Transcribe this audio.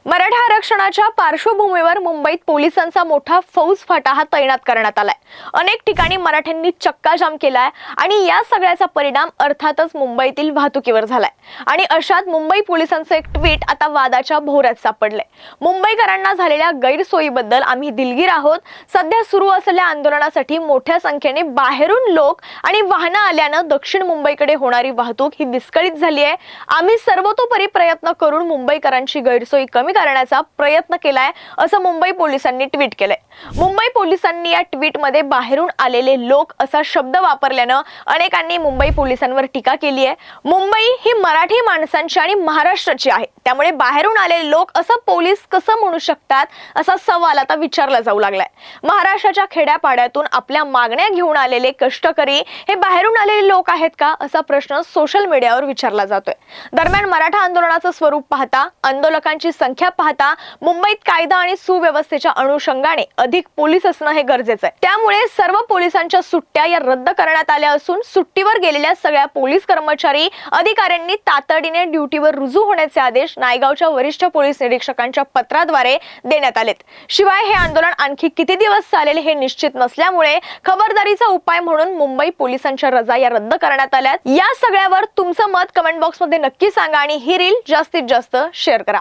मराठा आरक्षणाच्या पार्श्वभूमीवर मुंबईत पोलिसांचा मोठा फौजफाटा हा तैनात करण्यात आलाय। अनेक ठिकाणी मराठ्यांनी चक्काजाम केलाय आणि या सगळ्याचा परिणाम अर्थातच मुंबईतील वाहतुकीवर झालाय। आणि अशात मुंबई पोलिसांचं एक ट्विट आता वादाच्या भोवऱ्यात सापडलंय। मुंबईकरांना झालेल्या गैरसोयीबद्दल आम्ही दिलगीर आहोत। सध्या सुरू असलेल्या आंदोलनासाठी मोठ्या संख्येने बाहेरून लोक आणि वाहनं आल्यानं दक्षिण मुंबईकडे होणारी वाहतूक ही विस्कळीत झाली आहे। आम्ही सर्वतोपरी प्रयत्न करून मुंबईकरांची गैरसोयी कमी करण्याचा प्रयत्न केलाय, असं मुंबई पोलिसांनी ट्विट केलंय। मुंबई पोलिसांनी या ट्विटमध्ये बाहेरून आलेले लोक असा शब्द वापरल्यानं अनेकांनी मुंबई पोलिसांवर टीका केली आहे। मुंबई ही मराठी माणसांची आणि महाराष्ट्राची आहे, त्यामुळे बाहेरून आलेले लोक असं पोलीस कसं म्हणू शकतात असा सवाल आता विचारला जाऊ लागलाय। महाराष्ट्राच्या खेड्यापाड्यातून आपल्या मागण्या घेऊन आलेले कष्टकरी हे बाहेरून आलेले लोक आहेत का असा प्रश्न सोशल मीडियावर विचारला जातोय। दरम्यान मराठा आंदोलनाचं स्वरूप पाहता, आंदोलकांची संख्या पाहता मुंबईत कायदा आणि सुव्यवस्थेच्या अनुषंगाने अधिक पोलीस असणं हे गरजेचं आहे। त्यामुळे सर्व पोलिसांच्या सुट्ट्या या रद्द करण्यात आल्या असून सुट्टीवर गेलेल्या सगळ्या पोलीस कर्मचारी अधिकाऱ्यांनी तातडीने ड्युटीवर रुजू होण्याचे आदेश नायगावच्या वरिष्ठ पोलीस निरीक्षकांच्या पत्राद्वारे देण्यात आलेत। शिवाय हे आंदोलन आणखी किती दिवस चालेल हे निश्चित नसल्यामुळे खबरदारीचा उपाय म्हणून मुंबई पोलिसांच्या रजा या रद्द करण्यात आल्यात। या सगळ्यावर तुमचं मत कमेंट बॉक्स मध्ये नक्की सांगा आणि ही रील जास्तीत जास्त शेअर करा।